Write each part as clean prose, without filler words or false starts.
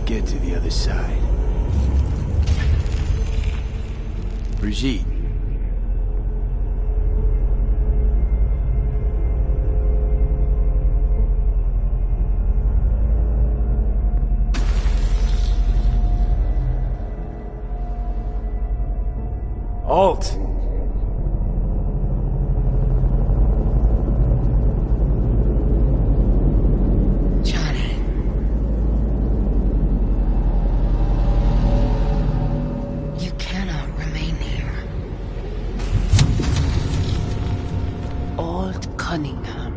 get to the other side. Brigitte. Alt! Johnny. You cannot remain here. Alt Cunningham.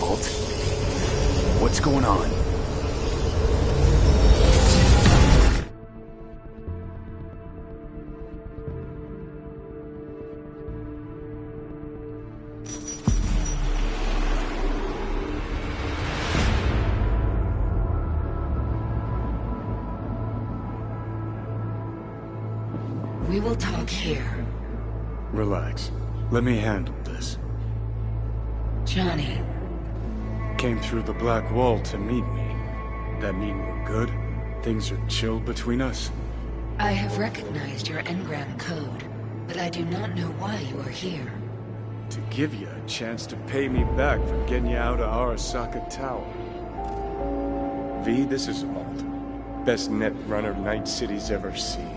Alt? What's going on? We will talk here. Relax. Let me handle this. Johnny. Came through the black wall to meet me. That mean we're good? Things are chill between us? I have recognized your engram code, but I do not know why you are here. To give you a chance to pay me back for getting you out of Arasaka Tower. V, this is Alt. Best net runner Night City's ever seen.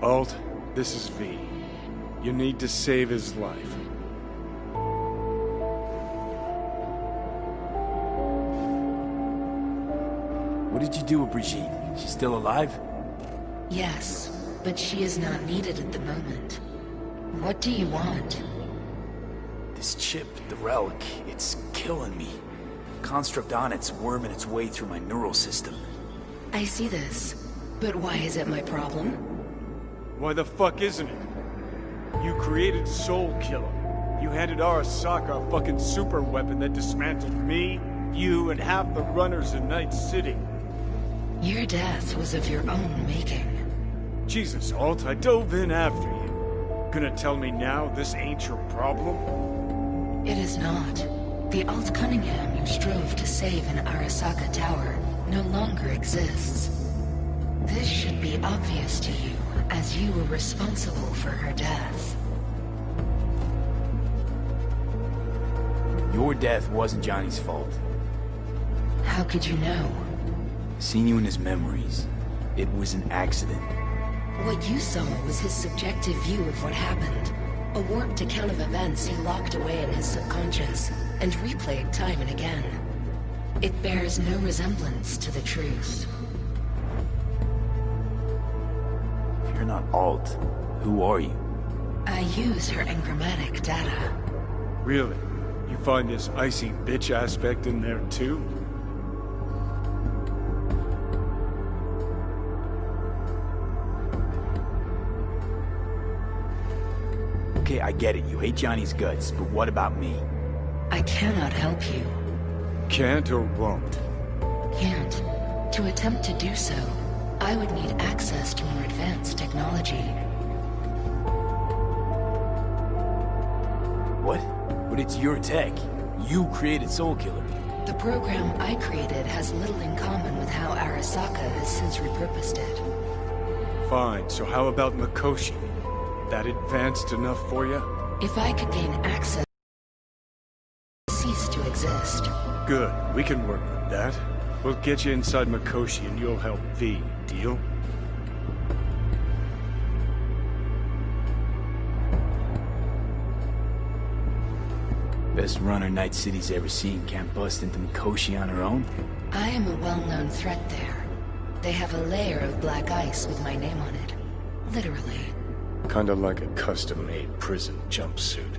Alt, this is V. You need to save his life. What did you do with Brigitte? She's still alive? Yes, but she is not needed at the moment. What do you want? This chip, the relic, it's killing me. Construct on it's worming its way through my neural system. I see this, but why is it my problem? Why the fuck isn't it? You created Soul Killer. You handed Arasaka a fucking super weapon that dismantled me, you, and half the runners in Night City. Your death was of your own making. Jesus, Alt, I dove in after you. Gonna tell me now this ain't your problem? It is not. The Alt Cunningham you strove to save in Arasaka Tower no longer exists. This should be obvious to you, as you were responsible for her death. Your death wasn't Johnny's fault. How could you know? Seen you in his memories. It was an accident. What you saw was his subjective view of what happened. A warped account of events he locked away in his subconscious and replayed time and again. It bears no resemblance to the truth. If you're not Alt, who are you? I use her engrammatic data. Really? You find this icy bitch aspect in there too? Okay, I get it. You hate Johnny's guts, but what about me? I cannot help you. Can't or won't? Can't. To attempt to do so, I would need access to more advanced technology. What? But it's your tech. You created Soul Killer. The program I created has little in common with how Arasaka has since repurposed it. Fine, so how about Mikoshi? That advanced enough for you? If I could gain access, cease to exist. Good, we can work with that. We'll get you inside Mikoshi and you'll help V, deal? Best runner Night City's ever seen can't bust into Mikoshi on her own? I am a well-known threat there. They have a layer of black ice with my name on it. Literally. Kinda like a custom-made prison jumpsuit.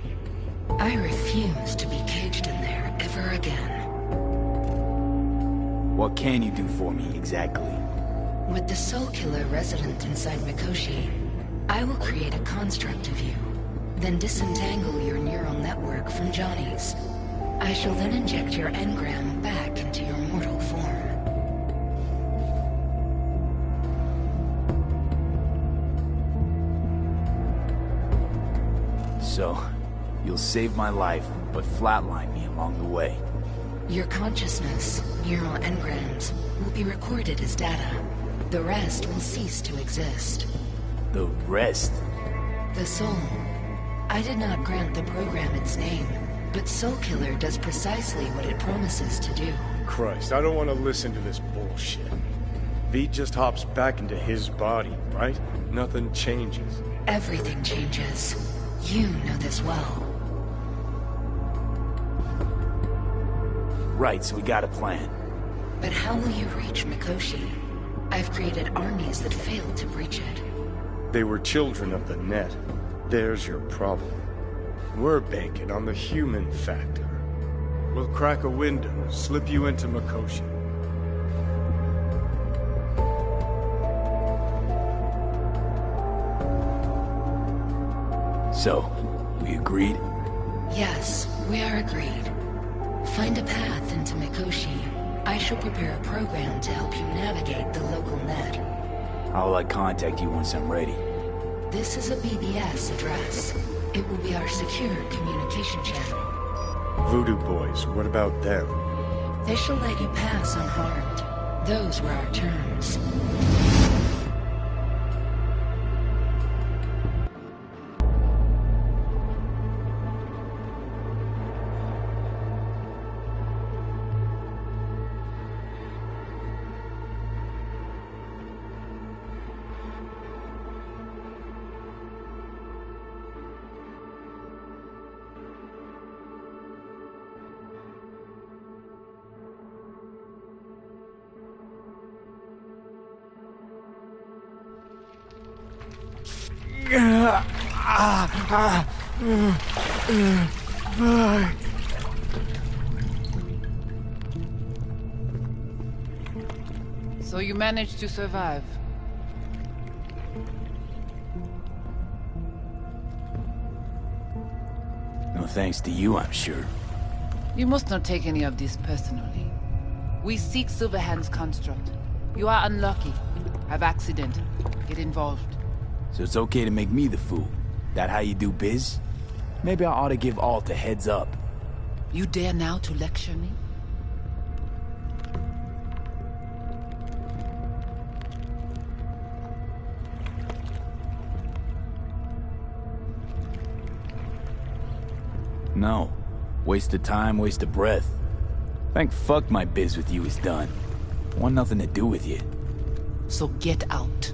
I refuse to be caged in there ever again. What can you do for me, exactly? With the Soul Killer resident inside Mikoshi, I will create a construct of you, then disentangle your neural network from Johnny's. I shall then inject your engram back into your mortal form. So, you'll save my life, but flatline me along the way. Your consciousness, neural engrams, will be recorded as data. The rest will cease to exist. The rest? The soul. I did not grant the program its name, but Soul Killer does precisely what it promises to do. Christ, I don't want to listen to this bullshit. V just hops back into his body, right? Nothing changes. Everything changes. You know this well. Right, so we got a plan. But how will you reach Mikoshi? I've created armies that failed to breach it. They were children of the net. There's your problem. We're banking on the human factor. We'll crack a window, slip you into Mikoshi. So, we agreed? Yes, we are agreed. Find a path into Mikoshi. I shall prepare a program to help you navigate the local net. I'll contact you once I'm ready. This is a BBS address. It will be our secure communication channel. Voodoo boys, what about them? They shall let you pass unharmed. Those were our terms. So you managed to survive. No thanks to you, I'm sure. You must not take any of this personally. We seek Silverhand's construct. You are unlucky. Have accident. Get involved. So it's okay to make me the fool. That how you do biz? Maybe I ought to give Alt a heads up. You dare now to lecture me? No. Waste of time, waste of breath. Thank fuck my biz with you is done. Want nothing to do with you. So get out.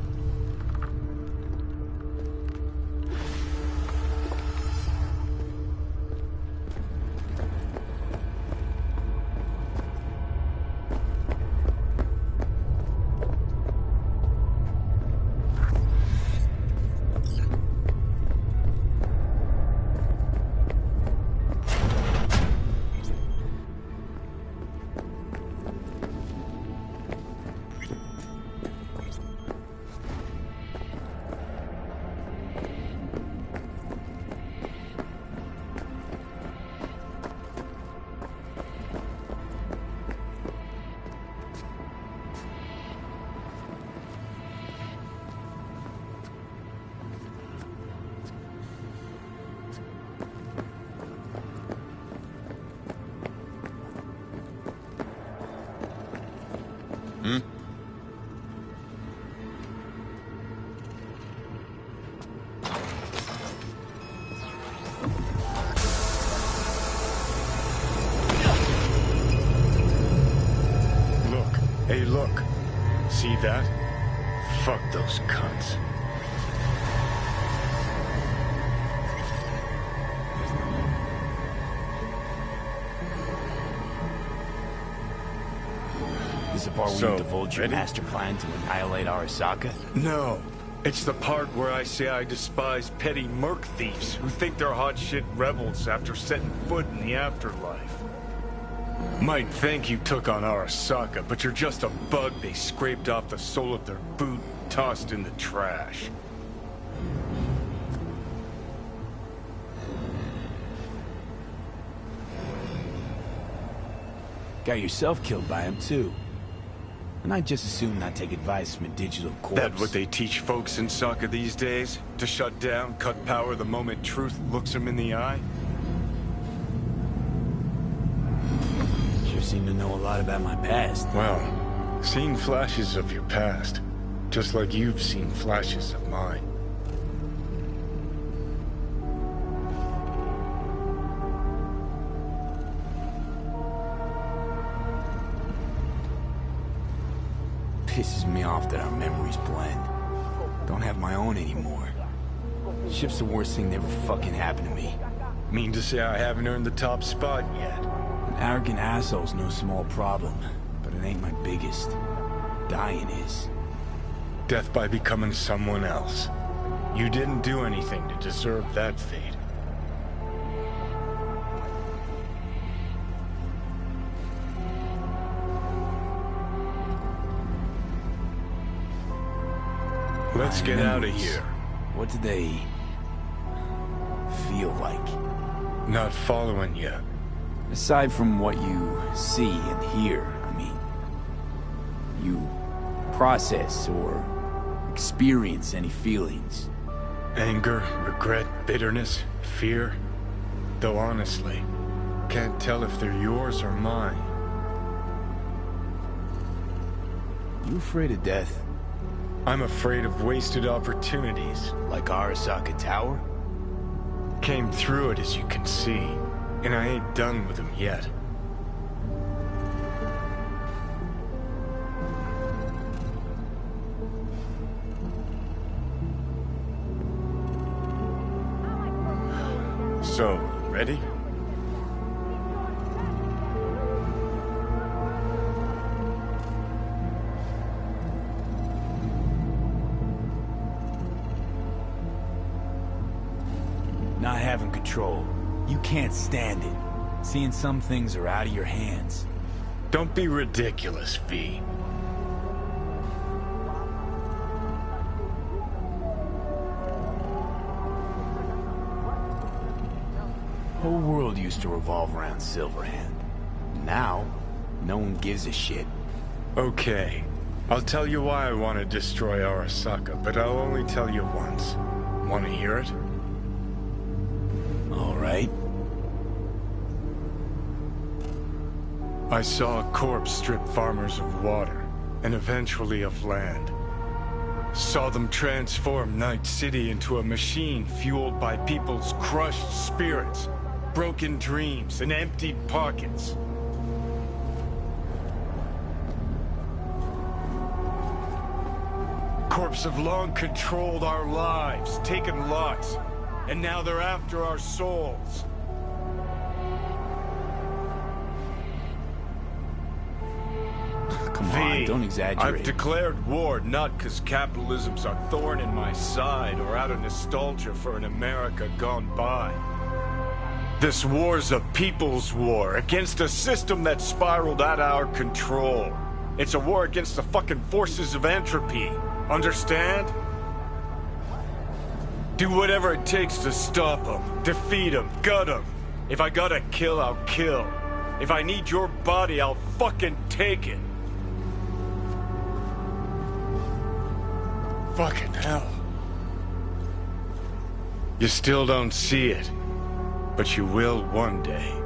Hey, look. See that? Fuck those cunts. This is the part where you divulge your master plan to annihilate Arasaka? No. It's the part where I say I despise petty merc thieves who think they're hot shit rebels after setting foot in the afterlife. Might think you took on Arasaka, but you're just a bug they scraped off the sole of their boot and tossed in the trash. Got yourself killed by him, too. And I'd just as soon not take advice from a digital corpse. That what they teach folks in Sokka these days? To shut down, cut power the moment truth looks them in the eye? Sure seem to know a lot about my past. Well, seen flashes of your past, just like you've seen flashes of mine. Pisses me off that our memories blend. Don't have my own anymore. Ship's the worst thing that ever fucking happened to me. Mean to say I haven't earned the top spot yet. An arrogant asshole's no small problem, but it ain't my biggest. Dying is. Death by becoming someone else. You didn't do anything to deserve that fate. Let's get out of here. What do they feel like? Not following you. Aside from what you see and hear, I mean, you process or experience any feelings? Anger, regret, bitterness, fear. Though honestly, can't tell if they're yours or mine. You afraid of death? I'm afraid of wasted opportunities. Like Arasaka Tower? Came through it, as you can see, and I ain't done with them yet. So, ready? Not having control. You can't stand it. Seeing some things are out of your hands. Don't be ridiculous, V. Whole world used to revolve around Silverhand. Now, no one gives a shit. Okay. I'll tell you why I want to destroy Arasaka, but I'll only tell you once. Want to hear it? All right. I saw a corpse strip farmers of water, and eventually of land. Saw them transform Night City into a machine fueled by people's crushed spirits, broken dreams, and emptied pockets. Corps have long controlled our lives, taken lots, and now they're after our souls. Come on, don't exaggerate. I've declared war not because capitalism's a thorn in my side or out of nostalgia for an America gone by. This war's a people's war against a system that spiraled out of our control. It's a war against the fucking forces of entropy. Understand? Do whatever it takes to stop them, defeat them, gut them. If I gotta kill, I'll kill. If I need your body, I'll fucking take it. Fucking hell. You still don't see it, but you will one day.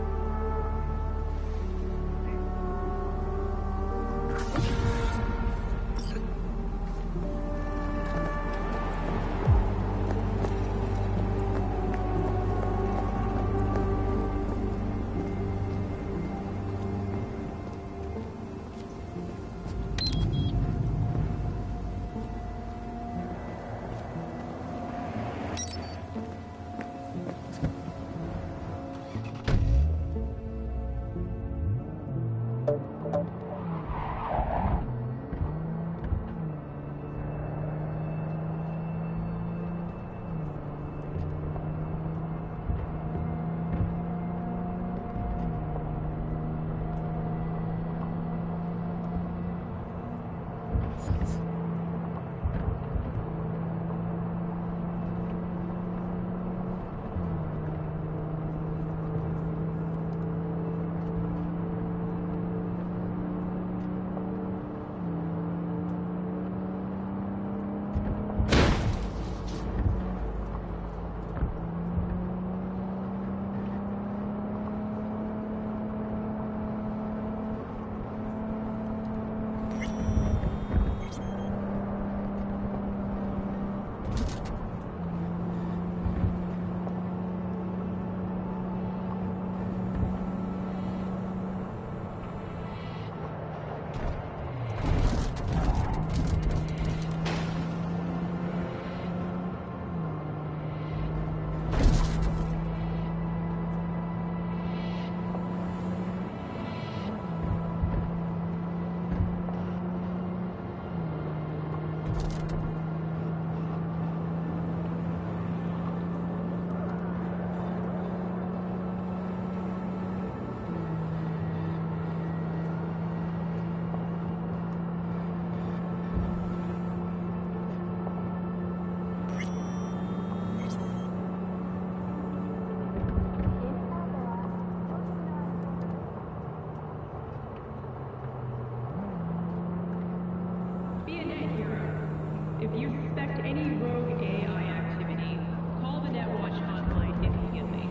If you suspect any rogue AI activity, call the Netwatch hotline immediately.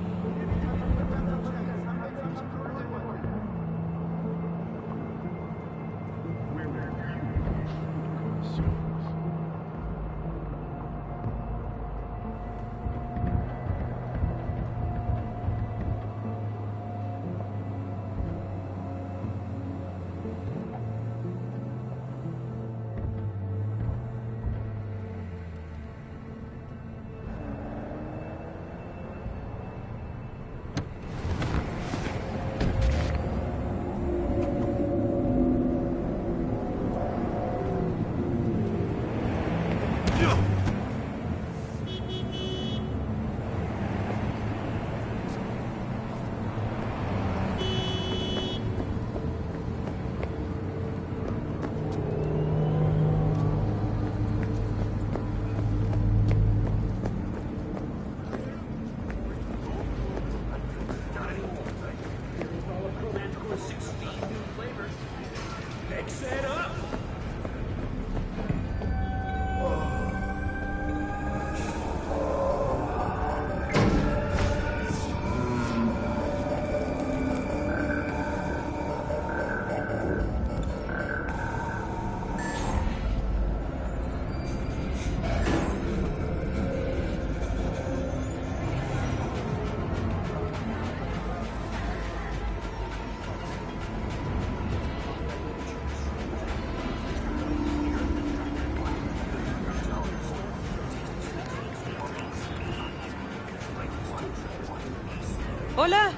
Hola.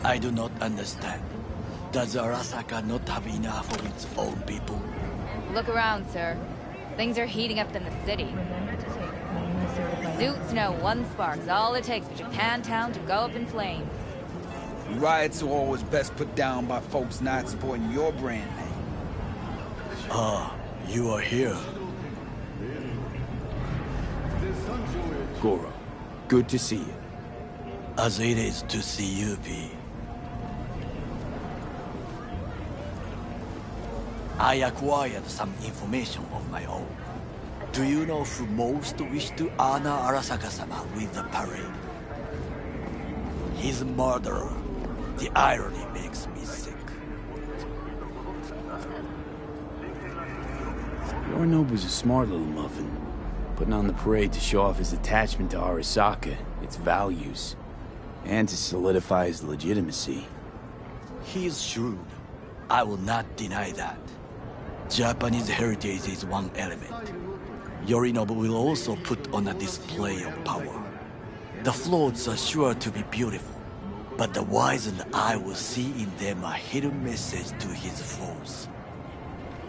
I do not understand. Does Arasaka not have enough of its own people? Look around, sir. Things are heating up in the city. Suits know one spark's all it takes for Japantown to go up in flames. Riots are always best put down by folks not supporting your brand name. Ah, you are here. Goro, good to see you. As it is to see you, V. I acquired some information of my own. Do you know who most wished to honor Arasaka-sama with the parade? His murderer. The irony makes me sick. Yorinobu's a smart little muffin, putting on the parade to show off his attachment to Arasaka, its values, and to solidify his legitimacy. He is shrewd. I will not deny that. Japanese heritage is one element. Yorinobu will also put on a display of power. The floats are sure to be beautiful, but the wizened eye will see in them a hidden message to his foes.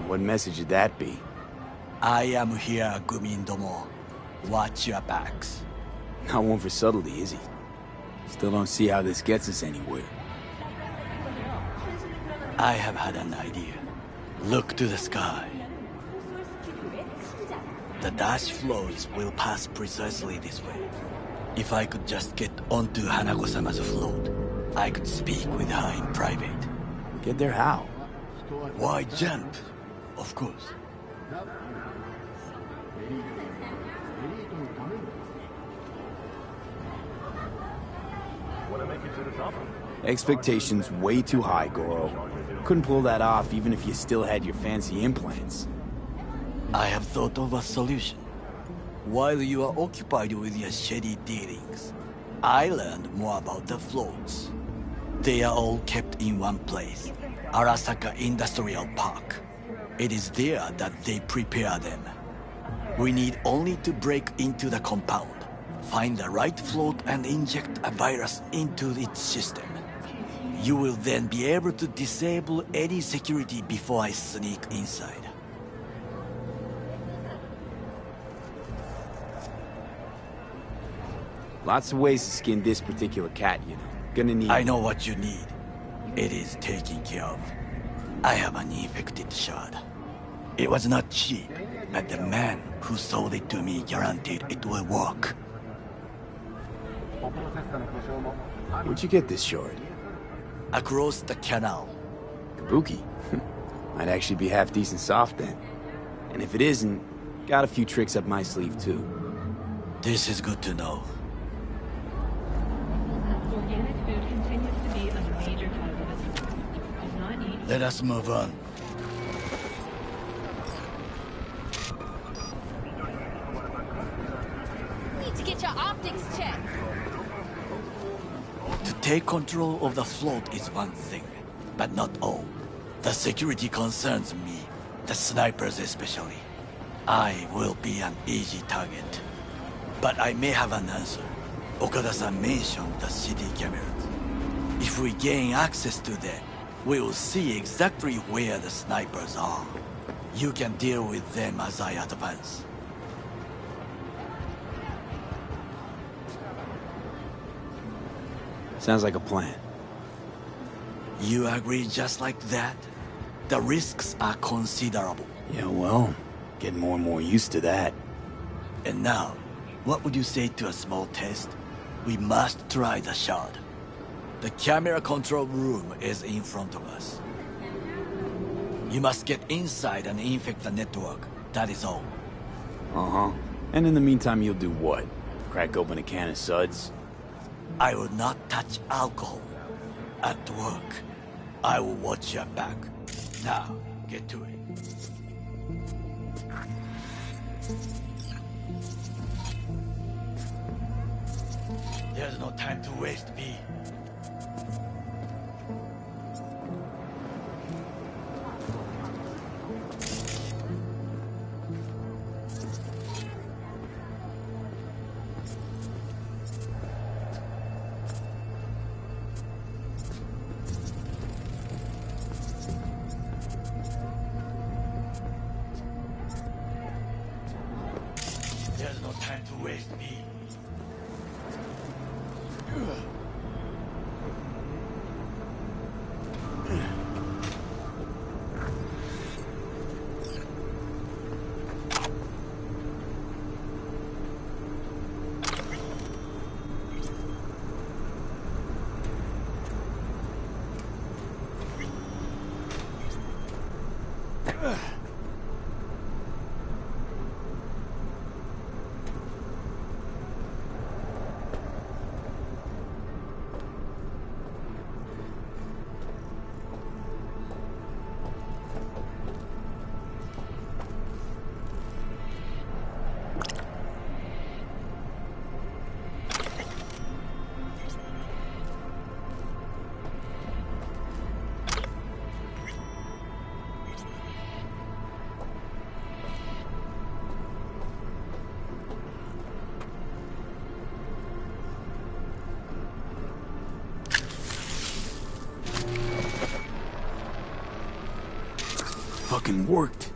What message would that be? I am here, Gumindomo. Watch your backs. Not one for subtlety, is he? Still don't see how this gets us anywhere. I have had an idea. Look to the sky. The dash floats will pass precisely this way. If I could just get onto Hanako-sama's float, I could speak with her in private. Get there how? Why jump? Of course. Expectations way too high, Goro. Couldn't pull that off even if you still had your fancy implants. I have thought of a solution. While you are occupied with your shady dealings, I learned more about the floats. They are all kept in one place, Arasaka Industrial Park. It is there that they prepare them. We need only to break into the compound, find the right float and inject a virus into its system. You will then be able to disable any security before I sneak inside. Lots of ways to skin this particular cat, you know. Gonna need... I know what you need. It is taken care of. I have an infected shard. It was not cheap, but the man who sold it to me guaranteed it will work. Where'd you get this shard? Across the canal. Kabuki? Might actually be half decent soft then. And if it isn't, got a few tricks up my sleeve too. This is good to know. Organic food continues to be a major cause of this. Do not eat. Let us move on. Need to get your optics checked. To take control of the float is one thing, but not all. The security concerns me, the snipers especially. I will be an easy target. But I may have an answer. Okada-san mentioned the city cameras. If we gain access to them, we will see exactly where the snipers are. You can deal with them as I advance. Sounds like a plan. You agree just like that? The risks are considerable. Yeah, well, getting more and more used to that. And now, what would you say to a small test? We must try the shard. The camera control room is in front of us. You must get inside and infect the network. That is all. Uh-huh. And in the meantime, you'll do what? Crack open a can of suds? I will not touch alcohol. At work, I will watch your back. Now, get to it. There's no time to waste, V. There's no time to waste, V. Fucking worked.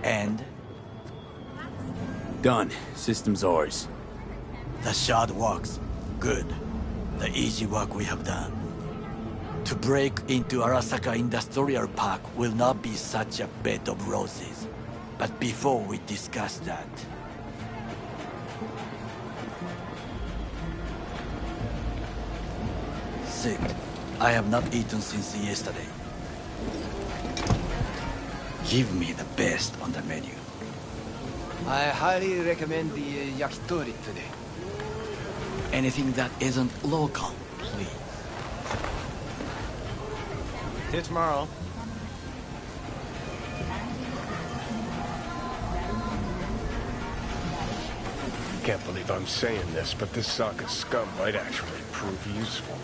And? Done. System's ours. The shard works. Good. The easy work we have done. To break into Arasaka Industrial Park will not be such a bed of roses. But before we discuss that... Sick. I have not eaten since yesterday. Give me the best on the menu. I highly recommend the yakitori today. Anything that isn't local, please. See you tomorrow. Can't believe I'm saying this, but this Sokka scum might actually prove useful.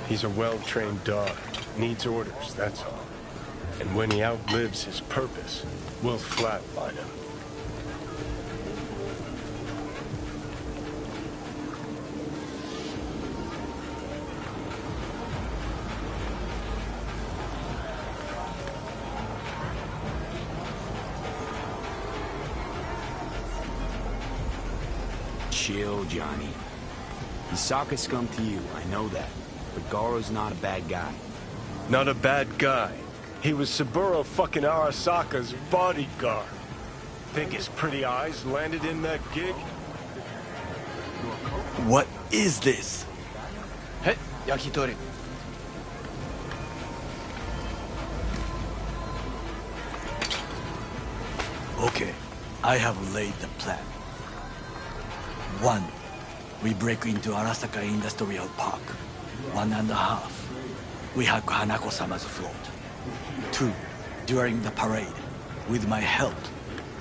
He's a well-trained dog. Needs orders, that's all. And when he outlives his purpose, we'll flatline him. Chill, Johnny. He's Sokka scum to you, I know that. But Garo's not a bad guy. Not a bad guy. He was Saburo fucking Arasaka's bodyguard. Think his pretty eyes landed in that gig? What is this? Hey, yakitori. Okay, I have laid the plan. 1. We break into Arasaka Industrial Park. 1.5. We hack Hanako-sama's float. 2. During the parade, with my help,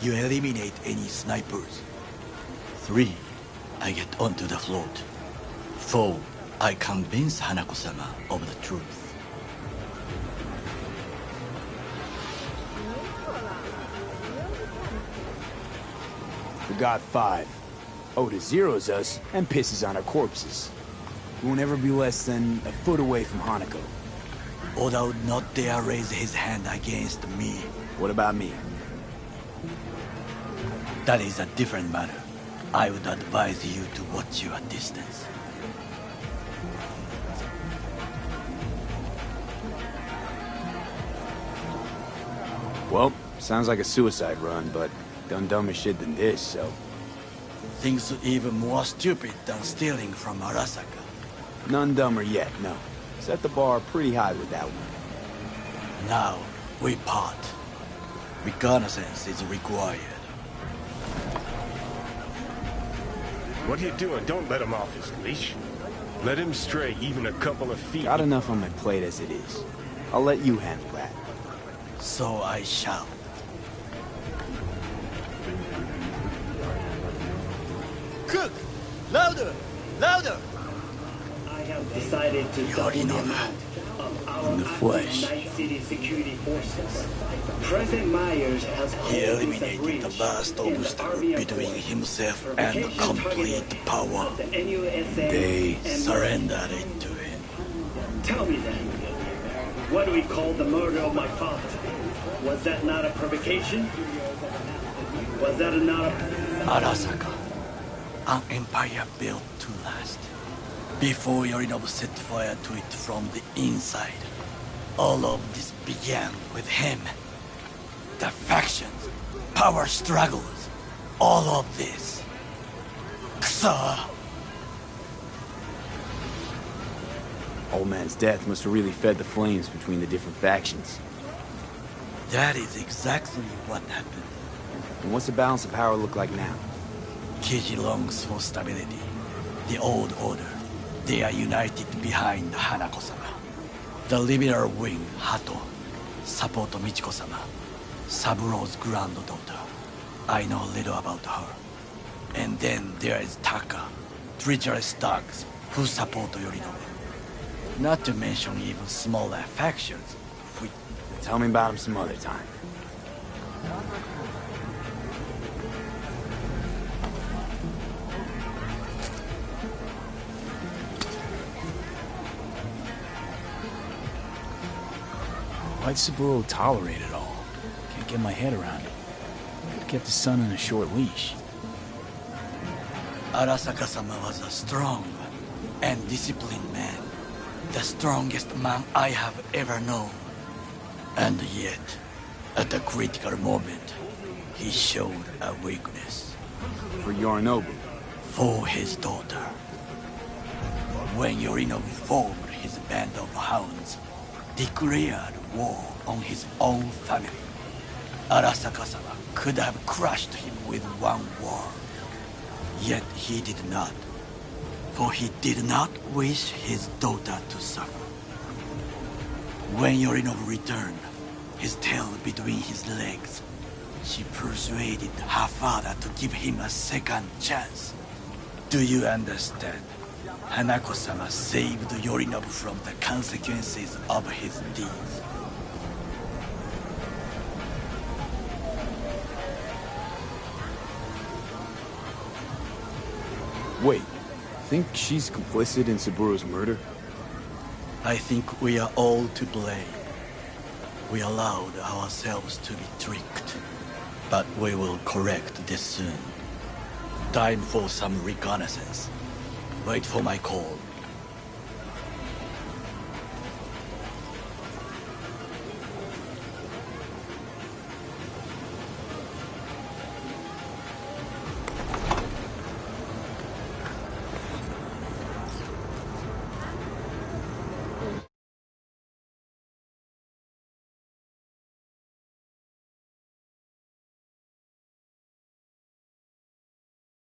you eliminate any snipers. 3. I get onto the float. 4. I convince Hanako-sama of the truth. Forgot 5. Oda zeroes us and pisses on our corpses. We won't ever be less than a foot away from Hanako. Oda would not dare raise his hand against me. What about me? That is a different matter. I would advise you to watch your distance. Well, sounds like a suicide run, but done dumber shit than this, so... Things even more stupid than stealing from Arasaka. None dumber yet, no. Set the bar pretty high with that one. Now, we part. Reconnaissance is required. What are you doing? Don't let him off his leash. Let him stray even a couple of feet. Got enough on my plate as it is. I'll let you handle that. So I shall. Cook! Louder! Louder! I have decided to double the amount of our In the flesh. Night City security forces. President Myers has He always eliminated agreed the vast in the obstacle Army of between Court. himself and complete power. Of the NUSA They and surrendered it to him. Tell me then, what do we call the murder of my father? Was that not a provocation? Was that not a... Arasaka, an empire built to last. Before Yorinobu set fire to it from the inside, all of this began with him. The factions, power struggles, all of this. Kusa! Old man's death must have really fed the flames between the different factions. That is exactly what happened. And what's the balance of power look like now? Kiji longs for stability. The old order. They are united behind Hanako-sama. The liberal wing, Hato, support Michiko-sama, Saburo's granddaughter. I know little about her. And then there is Taka, treacherous dogs who support Yorinobu. Not to mention even smaller factions. Tell me about him some other time. Why'd Saburo tolerate it all? Can't get my head around it. Could've kept his son on a short leash. Arasaka-sama was a strong and disciplined man. The strongest man I have ever known. And yet, at a critical moment, he showed a weakness. For Yorinobu? For his daughter. When Yorinobu formed his band of hounds, declared war on his own family, Arasaka-sama could have crushed him with one word. Yet he did not. For he did not wish his daughter to suffer. When Yorinobu returned, his tail between his legs, She persuaded her father to give him a second chance. Do you understand? Hanako-sama saved Yorinobu from the consequences of his deeds. Wait, think she's complicit in Saburo's murder? I think we are all to blame. We allowed ourselves to be tricked. But we will correct this soon. Time for some reconnaissance. Wait for my call.